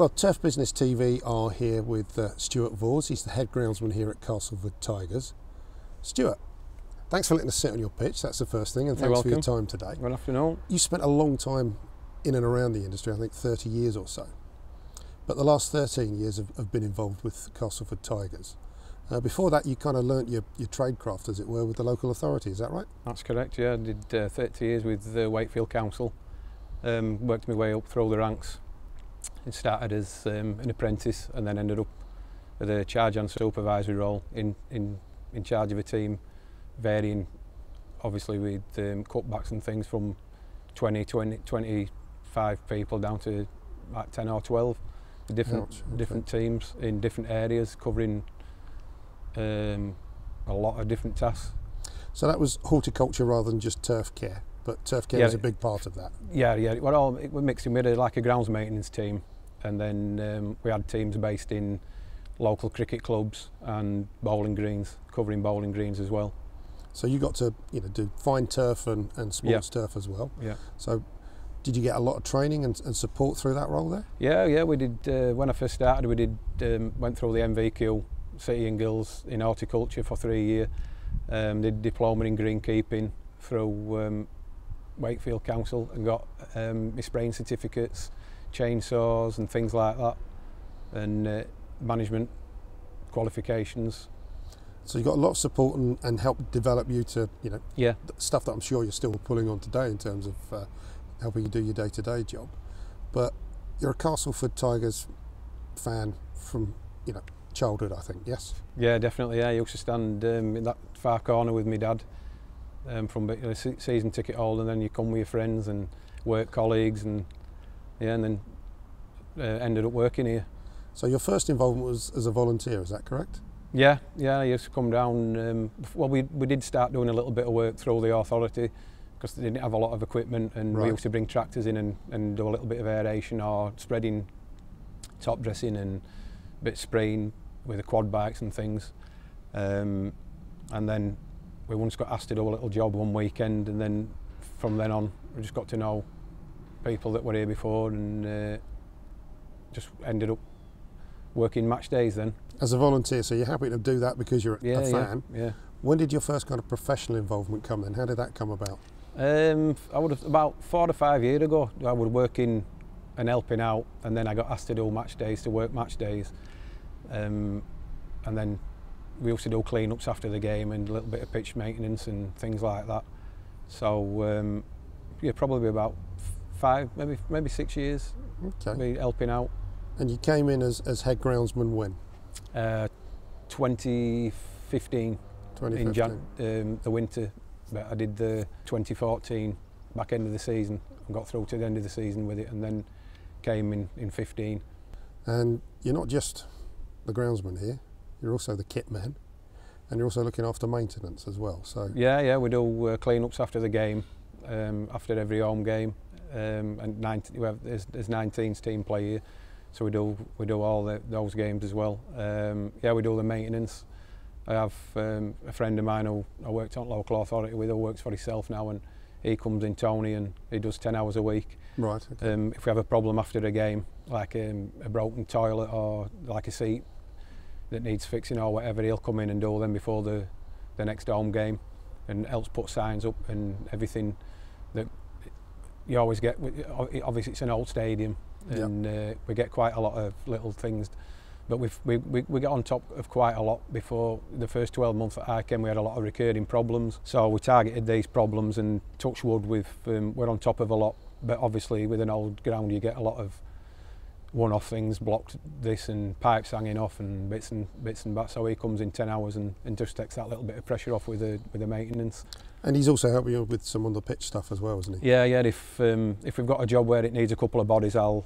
Well, Turf Business TV are here with Stuart Vors. He's the head groundsman here at Castleford Tigers. Stuart, thanks for letting us sit on your pitch. That's the first thing, and thanks for your time today. Good afternoon. You spent a long time in and around the industry, I think 30 years or so. But the last 13 years have been involved with Castleford Tigers. Before that, you kind of learnt your tradecraft, as it were, with the local authority. Is that right? That's correct, yeah. I did 30 years with Wakefield Council. Worked my way up through the ranks. It started as an apprentice and then ended up with a charge and supervisory role in charge of a team, varying obviously with cutbacks and things from 25 people down to like 10 or 12 different teams in different areas, covering a lot of different tasks. So that was horticulture rather than just turf care, but turf care was a big part of that. Yeah. We're mixing with like a grounds maintenance team, and then we had teams based in local cricket clubs and bowling greens, covering bowling greens as well. So you got to do fine turf and sports turf as well. Yeah. So did you get a lot of training and support through that role there? Yeah, we did. When I first started, we did went through the MVQ City and Guilds in horticulture for 3 years. Did diploma in greenkeeping through Wakefield Council and got my spraying certificates, chainsaws and things like that, and management qualifications. So you got a lot of support and helped develop you to stuff that I'm sure you're still pulling on today in terms of helping you do your day-to-day job. But you're a Castleford Tigers fan from childhood, I think. Yes. Yeah, definitely. Yeah, I used to stand in that far corner with my dad, from a season ticket holder, and then you come with your friends and work colleagues, and then ended up working here. So your first involvement was as a volunteer, is that correct? Yeah, I used to come down. Well, we did start doing a little bit of work through the authority because they didn't have a lot of equipment, and we used to bring tractors in and do a little bit of aeration or spreading, top dressing and a bit spraying with the quad bikes and things. And then we once got asked to do a little job one weekend, and then from then on we just got to know people that were here before, and just ended up working match days then. As a volunteer, so you're happy to do that because you're a fan? Yeah. When did your first kind of professional involvement come then? How did that come about? I would have about 4 or 5 years ago. I was working and helping out, and then I got asked to do match days, to work match days. And then we used to do clean-ups after the game and a little bit of pitch maintenance and things like that. So probably about 5, maybe 6 years. Okay. Helping out. And you came in as head groundsman when? 2015. In the winter. But I did the 2014 back end of the season and got through to the end of the season with it, and then came in 15. And you're not just the groundsman here, you're also the kit man, and you're also looking after maintenance as well. So yeah, we do clean-ups after the game, after every home game, and there's 19 team play here, so we do all those games as well. We do the maintenance. I have a friend of mine who I worked on local authority with, who works for himself now, and he comes in, Tony, and he does 10 hours a week. Right. Okay. If we have a problem after a game, like a broken toilet or like a seat that needs fixing or whatever, he'll come in and do them before the next home game, and helps put signs up and everything that you always get. Obviously it's an old stadium, and we get quite a lot of little things, but we got on top of quite a lot. Before the first 12 months that I came, we had a lot of recurring problems, so we targeted these problems, and touch wood, we're on top of a lot. But obviously with an old ground you get a lot of one-off things, blocked this and pipes hanging off and bits and bats. So he comes in 10 hours and just takes that little bit of pressure off with the maintenance. And he's also helping you with some on the pitch stuff as well, isn't he? Yeah. If we've got a job where it needs a couple of bodies, I'll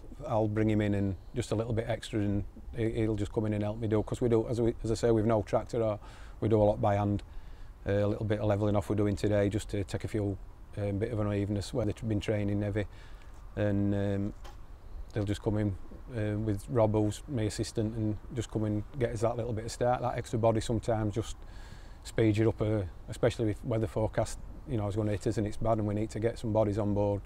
bring him in and just a little bit extra, and he'll just come in and help me do. Because we do, as I say, we've no tractor, or we do a lot by hand. A little bit of levelling off we're doing today, just to take a few bit of unevenness where they've been training heavy, and they'll just come in with Rob, who's my assistant, and just come and get us that little bit of start. That extra body sometimes just speeds you up, especially if weather forecast is going to hit us and it's bad and we need to get some bodies on board.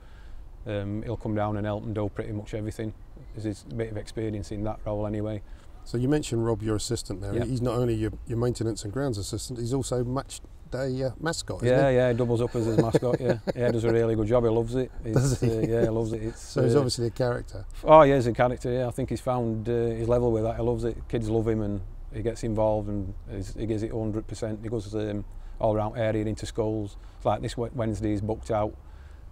He'll come down and help and do pretty much everything. There's a bit of experience in that role anyway. So you mentioned Rob, your assistant there. Yep. He's not only your maintenance and grounds assistant, he's also match day mascot, isn't Yeah, he? yeah, he doubles up as his mascot, yeah. Yeah, does a really good job, he loves it. Does he? Yeah, he loves it. So he's obviously a character. Oh yeah, he's a character, yeah. I think he's found his level with that, he loves it. Kids love him and he gets involved and he gives it 100%. He goes all around area into schools. It's like this Wednesday he's booked out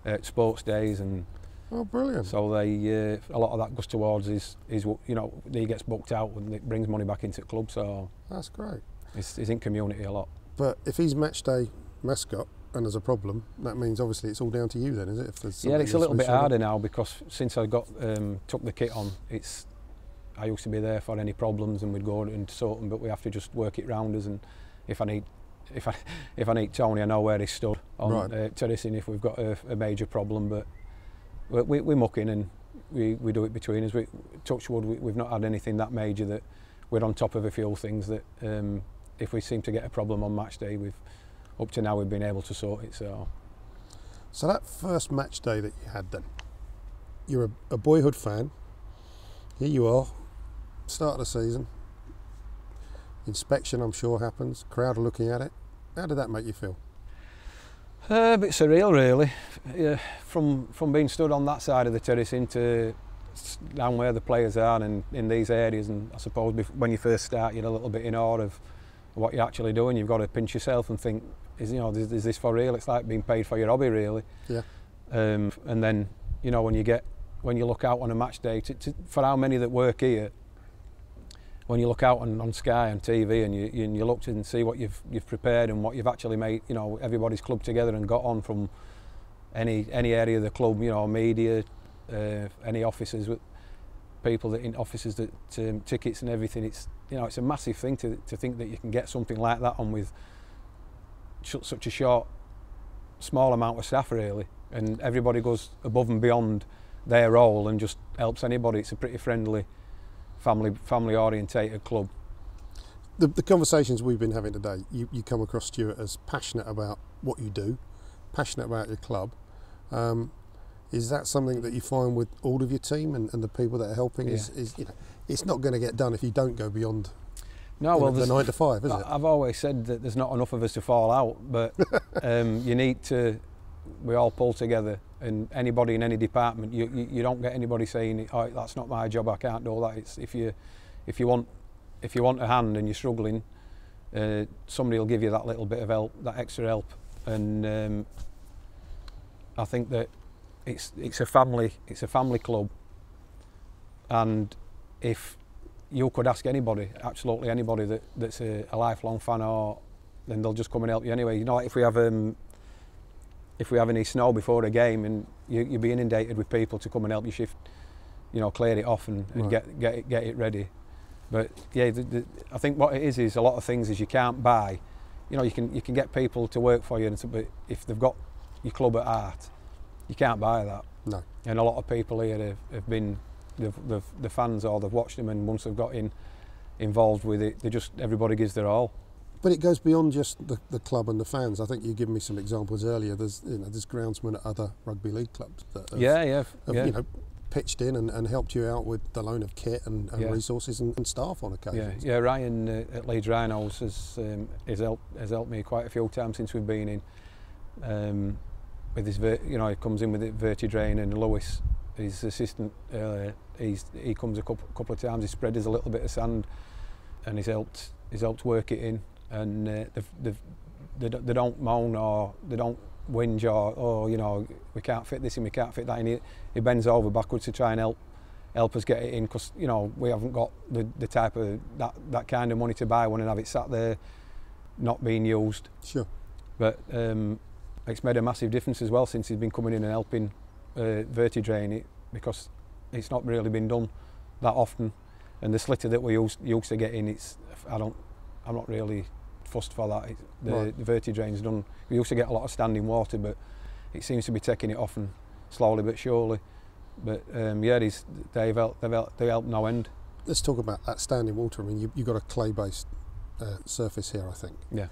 at sports days, and Oh, brilliant. so they a lot of that goes towards his you know, he gets booked out and it brings money back into the club, so That's great. he's in community a lot. But if he's match day mascot and there's a problem, that means obviously it's all down to you then, is it? If there's Yeah, it's a little bit sort of- harder now because since I got took the kit on, I used to be there for any problems and we'd go and sort them, but we have to just work it round us. And if I need Tony, I know where he's stood on terracing if we've got a major problem. But we muck in and we do it between us. Touch wood, we've not had anything that major that we're on top of a few things that if we seem to get a problem on match day, up to now we've been able to sort it. So that first match day that you had then, you're a boyhood fan, here you are, start of the season, inspection I'm sure happens, crowd are looking at it. How did that make you feel? A bit surreal really, yeah, from being stood on that side of the terrace into down where the players are and in these areas, and I suppose when you first start you're a little bit in awe of what you're actually doing. You've got to pinch yourself and think, is this for real? It's like being paid for your hobby really. Yeah. And then you know when you look out on a match day, for how many that work here, when you look out on Sky and TV and you look and see what you've prepared and what you've actually made, you know, everybody's clubbed together and got on from any area of the club, you know, media, any offices, people that in offices that tickets and everything. It's, you know, it's a massive thing to think that you can get something like that on with such a small amount of staff really, and everybody goes above and beyond their role and just helps anybody. It's a pretty friendly, family orientated club. The conversations we've been having today, you come across, Stuart, as passionate about what you do, passionate about your club. Is that something that you find with all of your team and the people that are helping? Yeah. Is you know, it's not going to get done if you don't go beyond the 9 to 5, is it? I've always said that there's not enough of us to fall out, but you need to. We all pull together, and anybody in any department, you don't get anybody saying, "Oh, that's not my job, I can't do that." It's if you want a hand and you're struggling, somebody will give you that little bit of help, that extra help, and I think that it's a family club, and if you could ask anybody, absolutely anybody that's a lifelong fan, then they'll just come and help you anyway. You know, like if we have any snow before a game and you'll be inundated with people to come and help you shift, you know, clear it off and Right. get it ready. But yeah, I think what it is a lot of things is you can't buy. You know, you can get people to work for you, but if they've got your club at heart, you can't buy that. No. And a lot of people here have been the fans, or they've watched them, and once they've got involved with it, everybody gives their all. But it goes beyond just the club and the fans. I think you gave me some examples earlier. There's groundsmen at other rugby league clubs that have, you know, pitched in and helped you out with the loan of kit and resources and staff on occasions. Yeah, Ryan at Leeds Rhinos has helped me quite a few times since we've been in. With his, he comes in with it, Vertidrain, and Lewis, his assistant. He comes a couple of times. He spread us a little bit of sand, and he's helped work it in. And they don't moan or they don't whinge or you know, we can't fit this and we can't fit that. And he bends over backwards to try and help us get it in, because you know we haven't got the type of that kind of money to buy one and have it sat there not being used. Sure. But it's made a massive difference as well since he's been coming in and helping Vertidrain it, because it's not really been done that often. And the slitter that we used to get in, I'm not really fussed for that. The Vertidrain's done. We used to get a lot of standing water, but it seems to be taking it off, and slowly but surely. But they've helped no end. Let's talk about that standing water. I mean, you've got a clay-based surface here, I think. Yeah.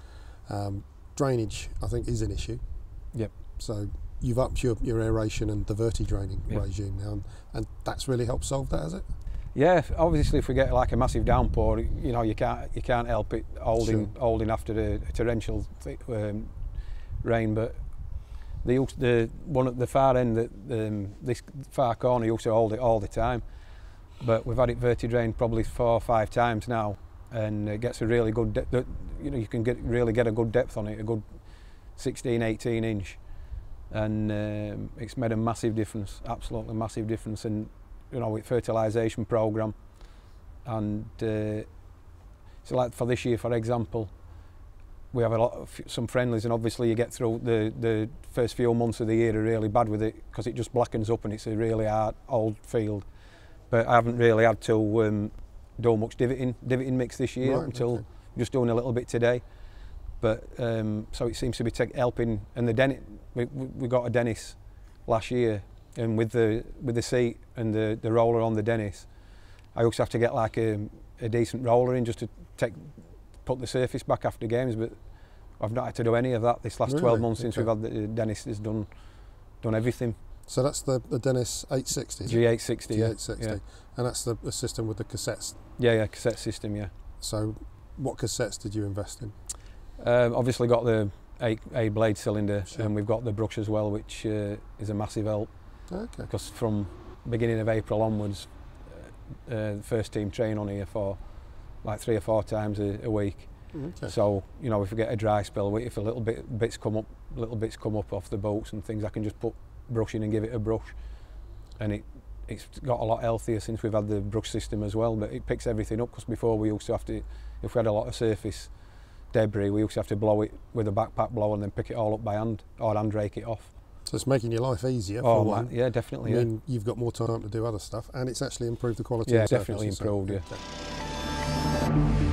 Drainage, I think, is an issue. Yep. So you've upped your aeration and the verti-draining regime now, and that's really helped solve that, has it? Yeah, obviously if we get like a massive downpour, you know, you can't help it holding after the torrential rain. But the one at the far end, this far corner, used to hold it all the time. But we've had it verti-drained probably 4 or 5 times now, and it gets a really good depth. You know, you can really get a good depth on it, a good 16, 18 inch, and it's made a massive difference, absolutely massive difference. And you know, with fertilisation programme, and so like for this year, for example, we have some friendlies, and obviously you get through the first few months of the year are really bad with it because it just blackens up and it's a really hard old field. But I haven't really had to do much divoting mix this year, until just doing a little bit today. But so it seems to be helping. And the Dennis, we got a Dennis last year, and with the seat and the roller on the Dennis, I also have to get like a decent roller in just to put the surface back after games. But I've not had to do any of that this last 12 months since we've had the Dennis has done everything. So that's the Dennis 860? G860, G860. Yeah. And that's the system with the cassettes? Yeah, cassette system, yeah. So what cassettes did you invest in? Obviously got the 8 blade cylinder, and we've got the brush as well, which is a massive help. Okay. Because from beginning of April onwards, the first team train on here for like 3 or 4 times a week. Okay. So you know, if we get a dry spell, if a little bits come up off the bolts and things, I can just put brush in and give it a brush, and it's got a lot healthier since we've had the brush system as well. But it picks everything up, because before we used to have to, if we had a lot of surface debris, we used to have to blow it with a backpack blower and then pick it all up by hand or hand rake it off. So it's making your life easier. For one. Yeah, definitely. I mean, you've got more time to do other stuff, and it's actually improved the quality. Yeah, of the definitely surface, improved. so, Yeah.